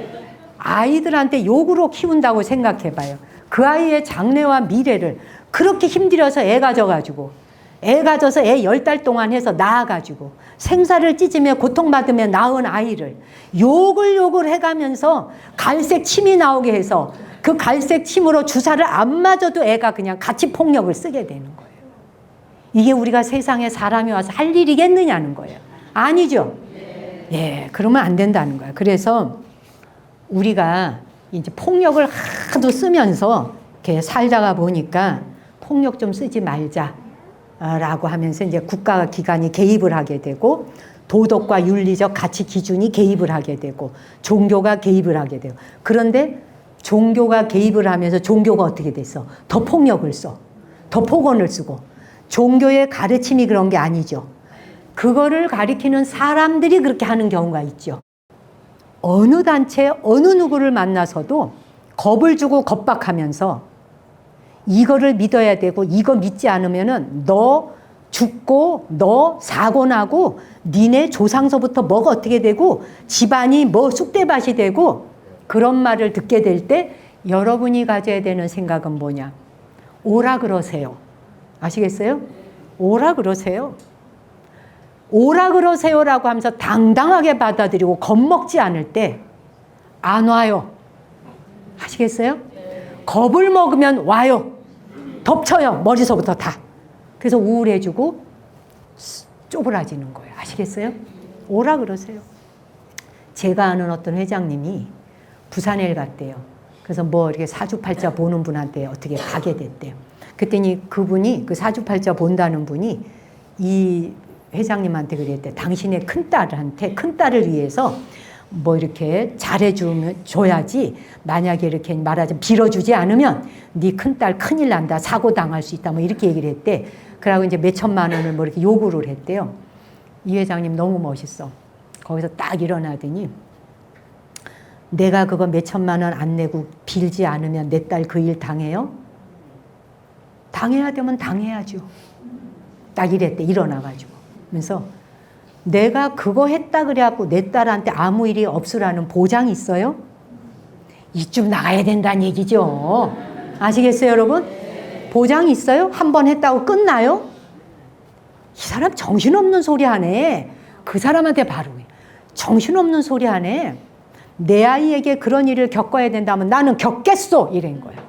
아이들한테 욕으로 키운다고 생각해봐요. 그 아이의 장래와 미래를 그렇게 힘들여서 애 가져가지고 애 가져서 애 10달 동안 해서 낳아가지고 생사를 찢으며 고통받으며 낳은 아이를 욕을 해가면서 갈색 침이 나오게 해서 그 갈색 침으로 주사를 안 맞아도 애가 그냥 같이 폭력을 쓰게 되는 거예요. 이게 우리가 세상에 사람이 와서 할 일이겠느냐는 거예요. 아니죠? 예, 그러면 안 된다는 거예요. 그래서 우리가 이제 폭력을 하도 쓰면서 이렇게 살다가 보니까 폭력 좀 쓰지 말자라고 하면서 이제 국가 기관이 개입을 하게 되고 도덕과 윤리적 가치 기준이 개입을 하게 되고 종교가 개입을 하게 돼요. 그런데 종교가 개입을 하면서 종교가 어떻게 됐어? 더 폭력을 써. 더 폭언을 쓰고. 종교의 가르침이 그런 게 아니죠. 그거를 가리키는 사람들이 그렇게 하는 경우가 있죠. 어느 단체, 어느 누구를 만나서도 겁을 주고 겁박하면서 이거를 믿어야 되고 이거 믿지 않으면은 너 죽고 너 사고 나고 니네 조상서부터 뭐가 어떻게 되고 집안이 뭐 쑥대밭이 되고 그런 말을 듣게 될 때 여러분이 가져야 되는 생각은 뭐냐? 오라 그러세요. 아시겠어요? 오라 그러세요. 오라 그러세요라고 하면서 당당하게 받아들이고 겁먹지 않을 때 안 와요. 아시겠어요? 겁을 먹으면 와요. 덮쳐요. 머리서부터 다. 그래서 우울해지고 쪼그라지는 거예요. 아시겠어요? 오라 그러세요. 제가 아는 어떤 회장님이 부산에 갔대요. 그래서 뭐 이렇게 사주팔자 보는 분한테 어떻게 가게 됐대요. 그랬더니 그분이 그 사주팔자 본다는 분이 이 회장님한테 그랬대. 당신의 큰딸한테 큰딸을 위해서 뭐 이렇게 잘해줘야지 만약에 이렇게 말하자면 빌어주지 않으면 네 큰딸 큰일 난다. 사고 당할 수 있다. 뭐 이렇게 얘기를 했대. 그러고 이제 몇 천만 원을 뭐 이렇게 요구를 했대요. 이 회장님 너무 멋있어. 거기서 딱 일어나더니 내가 그거 몇 천만 원 안 내고 빌지 않으면 내 딸 그 일 당해요? 당해야 되면 당해야죠. 딱 이랬대. 일어나가지고. 그래서 내가 그거 했다 그래갖고 내 딸한테 아무 일이 없으라는 보장이 있어요? 이쯤 나가야 된다는 얘기죠. 아시겠어요, 여러분? 보장이 있어요? 한 번 했다고 끝나요? 이 사람 정신없는 소리 하네. 그 사람한테 바로 정신없는 소리 하네. 내 아이에게 그런 일을 겪어야 된다면 나는 겪겠소. 이런 거예요.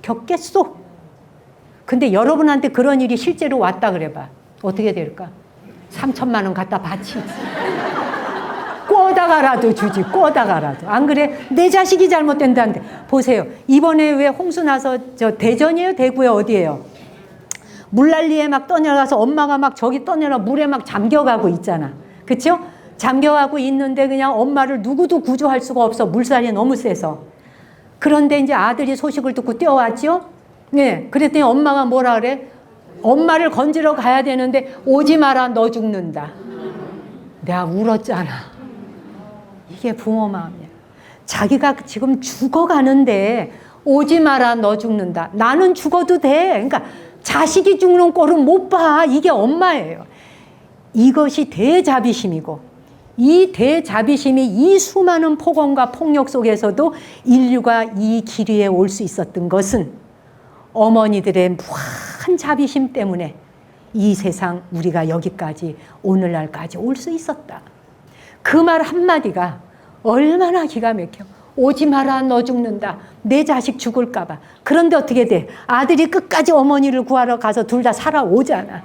겪겠소. 근데 여러분한테 그런 일이 실제로 왔다 그래봐. 어떻게 될까? 3천만 원 갖다 바치지. 꼬다가라도 주지, 꼬다가라도. 안 그래? 내 자식이 잘못된다는데. 보세요. 이번에 왜 홍수 나서 저 대전이에요? 대구에 어디예요? 물난리에 막 떠내려가서 엄마가 막 저기 떠내려 물에 막 잠겨가고 있잖아. 그쵸? 잠겨가고 있는데 그냥 엄마를 누구도 구조할 수가 없어. 물살이 너무 세서. 그런데 이제 아들이 소식을 듣고 뛰어왔죠? 네. 그랬더니 엄마가 뭐라 그래? 엄마를 건지러 가야 되는데 오지 마라, 너 죽는다. 내가 울었잖아. 이게 부모 마음이야. 자기가 지금 죽어가는데 오지 마라, 너 죽는다. 나는 죽어도 돼. 그러니까 자식이 죽는 꼴은 못 봐. 이게 엄마예요. 이것이 대자비심이고, 이 대자비심이 이 수많은 폭언과 폭력 속에서도 인류가 이 길 위에 올 수 있었던 것은 어머니들의 무한 자비심 때문에 이 세상 우리가 여기까지 오늘날까지 올 수 있었다. 그 말 한마디가 얼마나 기가 막혀. 오지 마라, 너 죽는다. 내 자식 죽을까 봐. 그런데 어떻게 돼? 아들이 끝까지 어머니를 구하러 가서 둘 다 살아오잖아.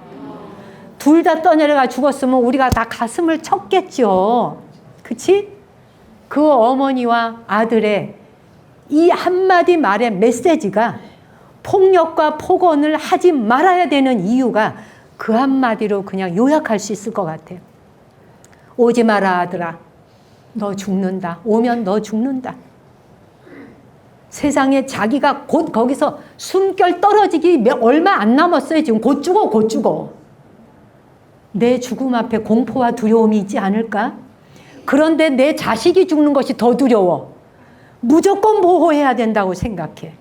둘 다 떠내려가 죽었으면 우리가 다 가슴을 쳤겠죠. 그치? 그 어머니와 아들의 이 한마디 말의 메시지가 폭력과 폭언을 하지 말아야 되는 이유가 그 한마디로 그냥 요약할 수 있을 것 같아요. 오지 마라, 아들아. 너 죽는다. 오면 너 죽는다. 세상에 자기가 곧 거기서 숨결 떨어지기 얼마 안 남았어요. 지금 곧 죽어, 곧 죽어. 내 죽음 앞에 공포와 두려움이 있지 않을까? 그런데 내 자식이 죽는 것이 더 두려워. 무조건 보호해야 된다고 생각해.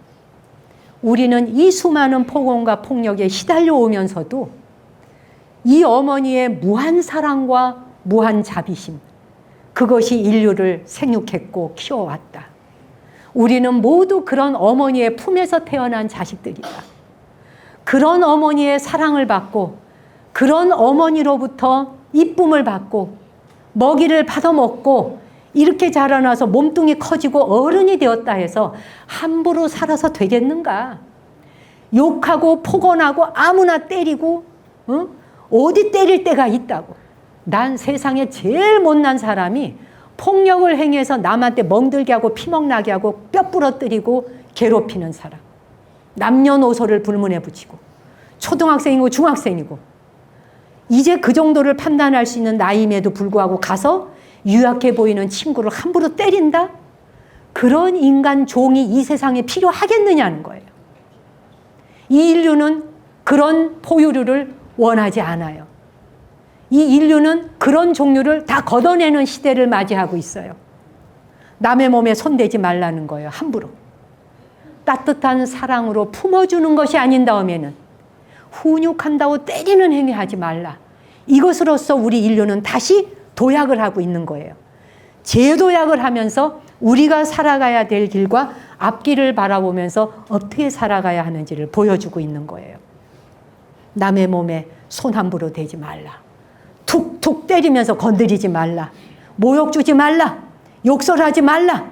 우리는 이 수많은 폭언과 폭력에 시달려 오면서도 이 어머니의 무한 사랑과 무한 자비심, 그것이 인류를 생육했고 키워왔다. 우리는 모두 그런 어머니의 품에서 태어난 자식들이다. 그런 어머니의 사랑을 받고 그런 어머니로부터 이쁨을 받고 먹이를 받아먹고 이렇게 자라나서 몸뚱이 커지고 어른이 되었다 해서 함부로 살아서 되겠는가? 욕하고 폭언하고 아무나 때리고 어디 때릴 때가 있다고. 난 세상에 제일 못난 사람이 폭력을 행해서 남한테 멍들게 하고 피멍나게 하고 뼈 부러뜨리고 괴롭히는 사람. 남녀노소를 불문에 붙이고 초등학생이고 중학생이고 이제 그 정도를 판단할 수 있는 나이임에도 불구하고 가서 유약해 보이는 친구를 함부로 때린다? 그런 인간 종이 이 세상에 필요하겠느냐는 거예요. 이 인류는 그런 포유류를 원하지 않아요. 이 인류는 그런 종류를 다 걷어내는 시대를 맞이하고 있어요. 남의 몸에 손대지 말라는 거예요. 함부로. 따뜻한 사랑으로 품어주는 것이 아닌 다음에는 훈육한다고 때리는 행위 하지 말라. 이것으로써 우리 인류는 다시 도약을 하고 있는 거예요. 재도약을 하면서 우리가 살아가야 될 길과 앞길을 바라보면서 어떻게 살아가야 하는지를 보여주고 있는 거예요. 남의 몸에 손 함부로 대지 말라. 툭툭 때리면서 건드리지 말라. 모욕 주지 말라. 욕설하지 말라.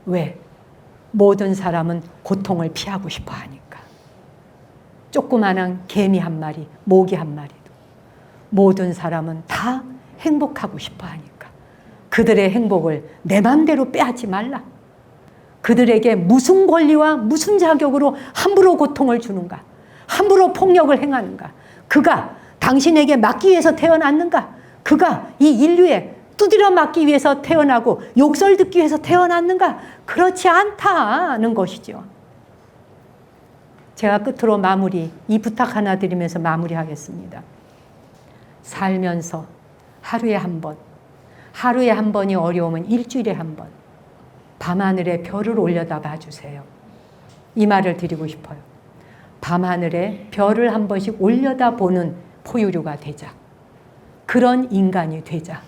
왜? 모든 사람은 고통을 피하고 싶어 하니까. 조그마한 개미 한 마리, 모기 한 마리도 모든 사람은 다 행복하고 싶어 하니까 그들의 행복을 내 맘대로 빼앗지 말라. 그들에게 무슨 권리와 무슨 자격으로 함부로 고통을 주는가? 함부로 폭력을 행하는가? 그가 당신에게 맞기 위해서 태어났는가? 그가 이 인류에 두드려 맞기 위해서 태어나고 욕설 듣기 위해서 태어났는가? 그렇지 않다는 것이죠. 제가 끝으로 이 부탁 하나 드리면서 마무리하겠습니다. 살면서 하루에 한 번이 어려우면 일주일에 한 번, 밤하늘에 별을 올려다 봐주세요. 이 말을 드리고 싶어요. 밤하늘에 별을 한 번씩 올려다 보는 포유류가 되자. 그런 인간이 되자.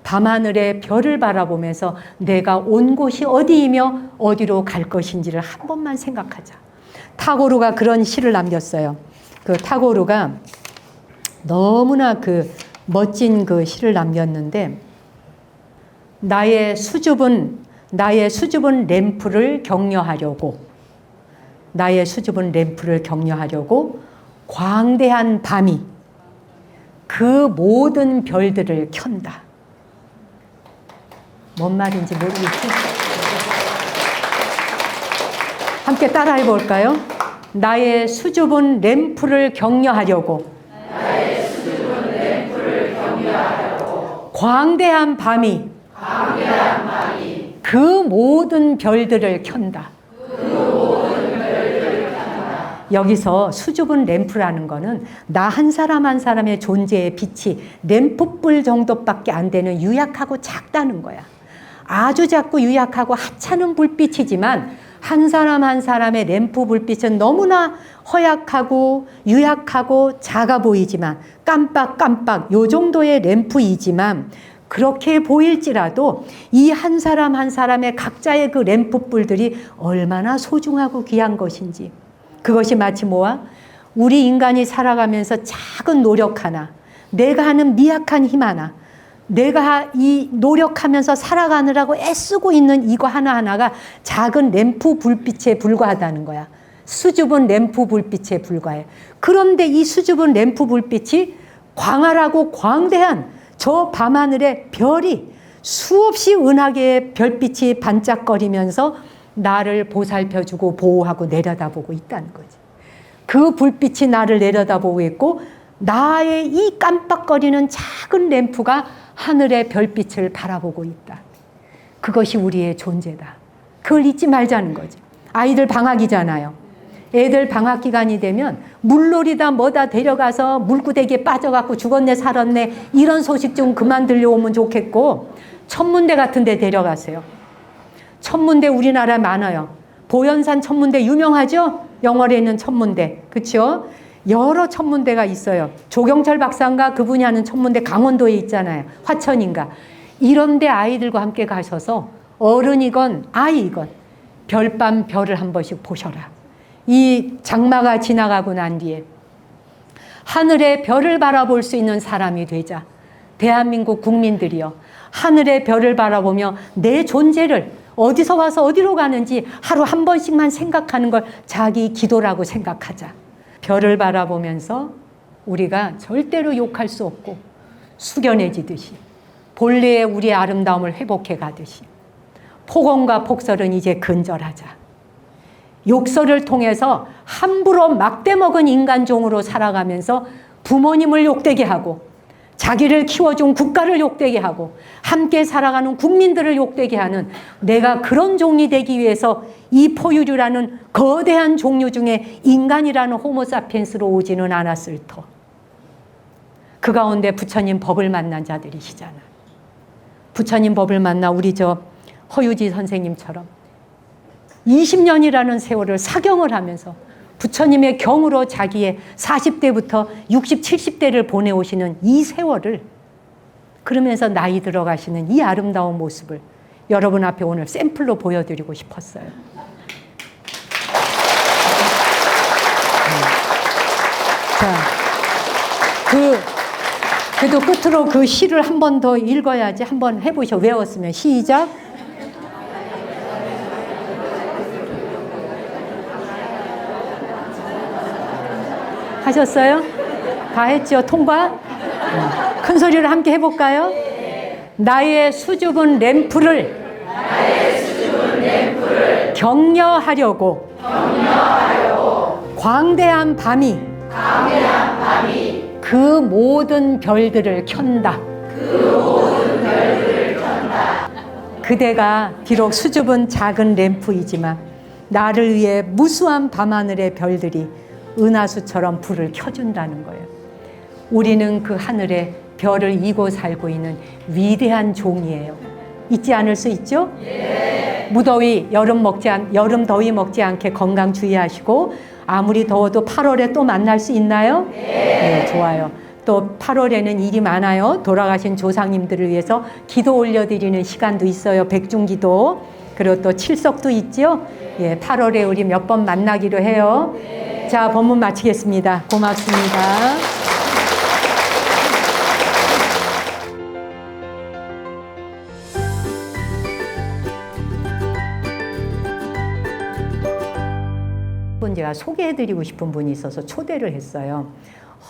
밤하늘에 별을 바라보면서 내가 온 곳이 어디이며 어디로 갈 것인지를 한 번만 생각하자. 타고르가 그런 시를 남겼어요. 그 타고르가 너무나 그 멋진 그 시를 남겼는데 나의 수줍은 램프를 격려하려고 나의 수줍은 램프를 격려하려고 광대한 밤이 그 모든 별들을 켠다. 뭔 말인지 모르겠지? 함께 따라해 볼까요? 나의 수줍은 램프를 격려하려고 광대한 밤이 그 모든 별들을 켠다. 여기서 수줍은 램프라는 거는 나 한 사람 한 사람의 존재의 빛이 램프불 정도밖에 안 되는 유약하고 작다는 거야. 아주 작고 유약하고 하찮은 불빛이지만 한 사람 한 사람의 램프 불빛은 너무나 허약하고 유약하고 작아 보이지만 깜빡깜빡 요 정도의 램프이지만 그렇게 보일지라도 이 한 사람 한 사람의 각자의 그 램프불들이 얼마나 소중하고 귀한 것인지, 그것이 마치 뭐야? 우리 인간이 살아가면서 작은 노력 하나, 내가 하는 미약한 힘 하나, 내가 이 노력하면서 살아가느라고 애쓰고 있는 이거 하나하나가 작은 램프 불빛에 불과하다는 거야. 수줍은 램프 불빛에 불과해. 그런데 이 수줍은 램프 불빛이 광활하고 광대한 저 밤하늘의 별이 수없이 은하계의 별빛이 반짝거리면서 나를 보살펴주고 보호하고 내려다보고 있다는 거지. 그 불빛이 나를 내려다보고 있고 나의 이 깜빡거리는 작은 램프가 하늘의 별빛을 바라보고 있다. 그것이 우리의 존재다. 그걸 잊지 말자는 거지. 아이들 방학이잖아요. 애들 방학 기간이 되면 물놀이다 뭐다 데려가서 물구덩이에 빠져갖고 죽었네 살았네 이런 소식 좀 그만 들려오면 좋겠고, 천문대 같은 데 데려가세요. 천문대 우리나라에 많아요. 보현산 천문대 유명하죠? 영월에 있는 천문대. 그렇죠? 여러 천문대가 있어요. 조경철 박사인가 그분이 하는 천문대 강원도에 있잖아요. 화천인가. 이런 데 아이들과 함께 가셔서 어른이건 아이건 별밤 별을 한 번씩 보셔라. 이 장마가 지나가고 난 뒤에 하늘의 별을 바라볼 수 있는 사람이 되자. 대한민국 국민들이요, 하늘의 별을 바라보며 내 존재를 어디서 와서 어디로 가는지 하루 한 번씩만 생각하는 걸 자기 기도라고 생각하자. 별을 바라보면서 우리가 절대로 욕할 수 없고 숙연해지듯이 본래의 우리의 아름다움을 회복해 가듯이 폭언과 폭설은 이제 근절하자. 욕설을 통해서 함부로 막대먹은 인간종으로 살아가면서 부모님을 욕되게 하고 자기를 키워준 국가를 욕되게 하고 함께 살아가는 국민들을 욕되게 하는, 내가 그런 종이 되기 위해서 이 포유류라는 거대한 종류 중에 인간이라는 호모사피엔스로 오지는 않았을 터. 그 가운데 부처님 법을 만난 자들이시잖아. 부처님 법을 만나 우리 저 허유지 선생님처럼 20년이라는 세월을 사경을 하면서 부처님의 경으로 자기의 40대부터 60, 70대를 보내오시는 이 세월을, 그러면서 나이 들어가시는 이 아름다운 모습을 여러분 앞에 오늘 샘플로 보여드리고 싶었어요. 자, 그래도 끝으로 그 시를 한 번 더 읽어야지. 한번 해보셔. 외웠으면 시작. 하셨어요? 다 했죠? 통과? 큰 소리로 함께 해볼까요? 나의 수줍은 램프를 격려하려고 광대한 밤이 그 모든 별들을 켠다. 그대가 비록 수줍은 작은 램프이지만 나를 위해 무수한 밤하늘의 별들이 은하수처럼 불을 켜준다는 거예요. 우리는 그 하늘에 별을 이고 살고 있는 위대한 종이에요. 잊지 않을 수 있죠? 네. 무더위, 여름 더위 먹지 않게 건강 주의하시고, 아무리 더워도 8월에 또 만날 수 있나요? 네, 좋아요. 또 8월에는 일이 많아요. 돌아가신 조상님들을 위해서 기도 올려드리는 시간도 있어요. 백중기도. 그리고 또 칠석도 있죠? 예, 8월에 우리 몇 번 만나기로 해요. 자, 본문 마치겠습니다. 고맙습니다. 제가 소개해드리고 싶은 분이 있어서 초대를 했어요.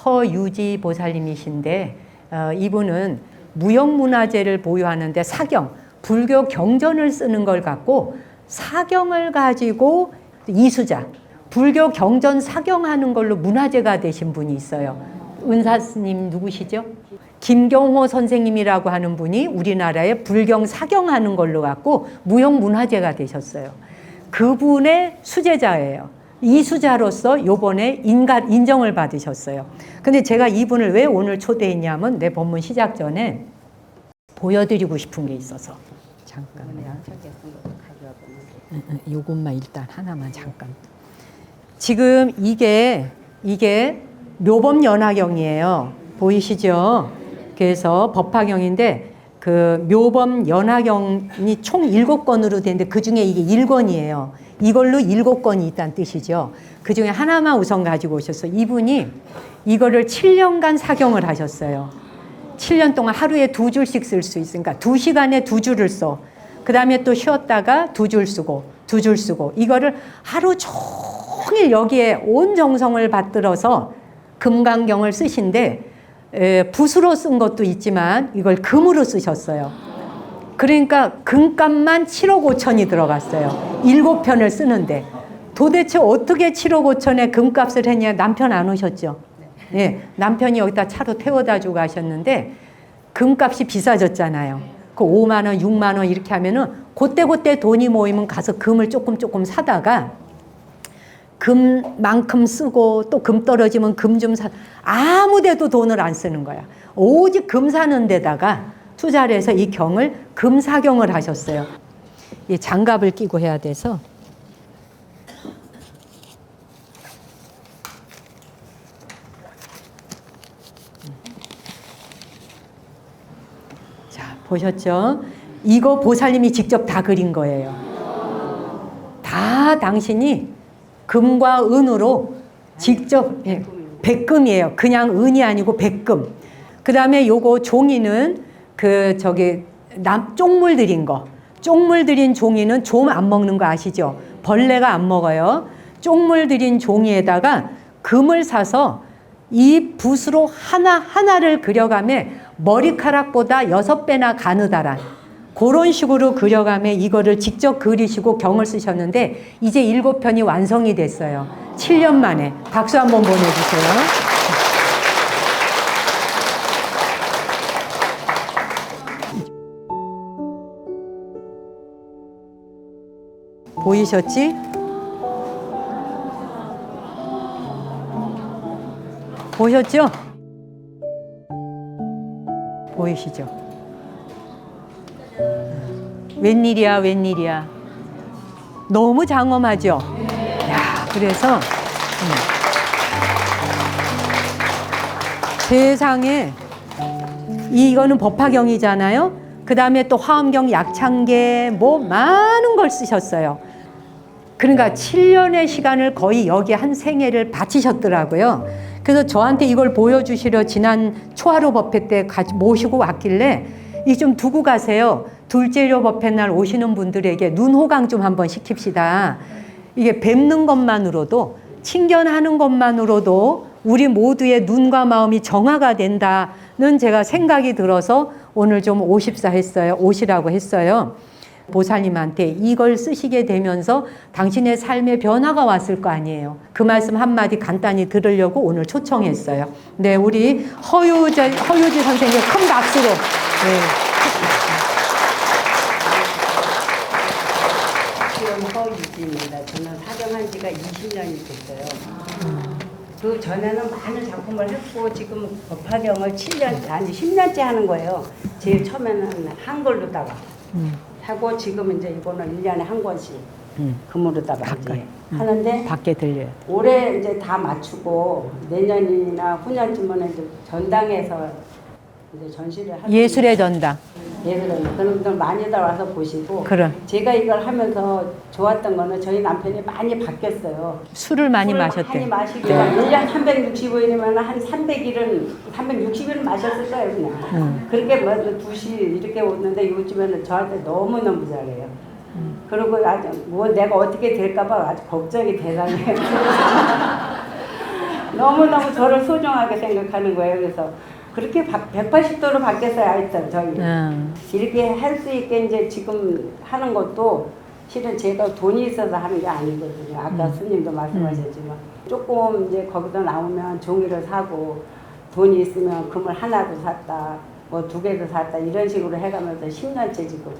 허유지 보살님이신데 이분은 무형문화재를 보유하는데 사경, 불교 경전을 쓰는 걸 갖고 사경을 가지고 이수자, 불교 경전 사경하는 걸로 문화재가 되신 분이 있어요. 은사스님 누구시죠? 김경호 선생님이라고 하는 분이 우리나라에 불경 사경하는 걸로 갖고 무형문화재가 되셨어요. 그분의 수제자예요. 이수자로서 요번에 인정을 받으셨어요. 근데 제가 이분을 왜 오늘 초대했냐면 내 법문 시작 전에 보여드리고 싶은 게 있어서 잠깐만요. 요것만 일단 하나만 잠깐. 지금 이게 묘범연화경이에요. 보이시죠? 그래서 법화경인데 그 묘범연화경이 총 7권으로 되는데 그 중에 이게 1권이에요. 이걸로 7권이 있다는 뜻이죠. 그 중에 하나만 우선 가지고 오셨어요. 이분이 이거를 7년간 사경을 하셨어요. 7년 동안 하루에 2줄씩 쓸 수 있으니까 2시간에 2줄을 써. 그 다음에 또 쉬었다가 2줄 쓰고 2줄 쓰고 이거를 하루 종일 여기에 온 정성을 받들어서 금강경을 쓰신데 붓으로 쓴 것도 있지만 이걸 금으로 쓰셨어요. 그러니까 금값만 7억 5천이 들어갔어요. 7편을 쓰는데 도대체 어떻게 7억 5천에 금값을 했냐. 남편 안 오셨죠? 네, 남편이 여기다 차로 태워다 주고 가셨는데 금값이 비싸졌잖아요. 그 5만 원, 6만 원 이렇게 하면은 그때 돈이 모이면 가서 금을 조금 사다가 금만큼 쓰고 또 금 떨어지면 금 좀 사. 아무 데도 돈을 안 쓰는 거야. 오직 금 사는 데다가 투자를 해서 이 경을 금사경을 하셨어요. 이 장갑을 끼고 해야 돼서. 자, 보셨죠? 이거 보살님이 직접 다 그린 거예요. 다 당신이 금과 은으로 직접, 예, 백금이에요. 그냥 은이 아니고 백금. 그 다음에 요거 종이는 쪽물 들인 거. 쪽물 들인 종이는 좀 안 먹는 거 아시죠? 벌레가 안 먹어요. 쪽물 들인 종이에다가 금을 사서 이 붓으로 하나하나를 그려가며 머리카락보다 6배나 가느다란 그런 식으로 그려가며 이거를 직접 그리시고 경을 쓰셨는데 이제 7편이 완성이 됐어요. 7년 만에. 박수 한번 보내주세요. 보이셨지? 보셨죠? 보이시죠? 웬일이야, 웬일이야. 너무 장엄하죠? 야, 그래서 세상에 이거는 법화경이잖아요. 그 다음에 또 화엄경, 약창계 뭐 많은 걸 쓰셨어요. 그러니까 7년의 시간을 거의 여기 한 생애를 바치셨더라고요. 그래서 저한테 이걸 보여주시려 지난 초하루 법회 때 모시고 왔길래 이 좀 두고 가세요. 둘째료 법회 날 오시는 분들에게 눈호강 좀 한번 시킵시다. 이게 뵙는 것만으로도, 친견하는 것만으로도 우리 모두의 눈과 마음이 정화가 된다는 제가 생각이 들어서 오늘 좀 오시라고 했어요. 보살님한테 이걸 쓰시게 되면서 당신의 삶에 변화가 왔을 거 아니에요. 그 말씀 한마디 간단히 들으려고 오늘 초청했어요. 네, 우리 허유지 선생님 큰 박수로. 네. 허유지입니다. 저는 사경한 지가 20년이 됐어요. 그 전에는 많은 작품을 했고 지금 법화경을 10년째 하는 거예요. 제일 처음에는 한글로다가 하고 지금 이제 이거는 1년에 한 권씩 금으로다가 이제 하는데 밖에 들려요. 올해 이제 다 맞추고 내년이나 후년쯤은 이제 전당에서 이제 전시를 하는 예술의 전당. 예술의 그런 분들 많이들 와서 보시고 그럼. 제가 이걸 하면서 좋았던 거는 저희 남편이 많이 바뀌었어요. 술을 많이 마셨대. 많이 마시고 1년 365일이면 한 360일은 마셨을 거예요 그냥. 그렇게 뭐 2시 이렇게 오는데 요즘에는 저한테 너무너무 잘해요. 그리고 아주 뭐 내가 어떻게 될까봐 아주 걱정이 대단해요. 너무너무 저를 소중하게 생각하는 거예요. 그래서 그렇게 180도로 바뀌었어요, 하여튼 저희. 이렇게 할 수 있게 이제 지금 하는 것도 실은 제가 돈이 있어서 하는 게 아니거든요. 아까 스님도 말씀하셨지만 조금 이제 거기서 나오면 종이를 사고 돈이 있으면 금을 하나도 샀다, 뭐 2개도 샀다 이런 식으로 해가면서 10년째 지금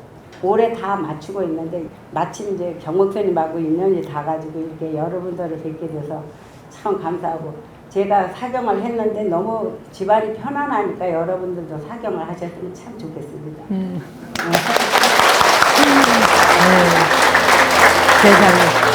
올해 다 맞추고 있는데 마침 이제 경목스님하고 인연이 닿아가지고 이렇게 여러분들을 뵙게 돼서 참 감사하고 제가 사경을 했는데 너무 집안이 편안하니까 여러분들도 사경을 하셨으면 참 좋겠습니다. 세상에.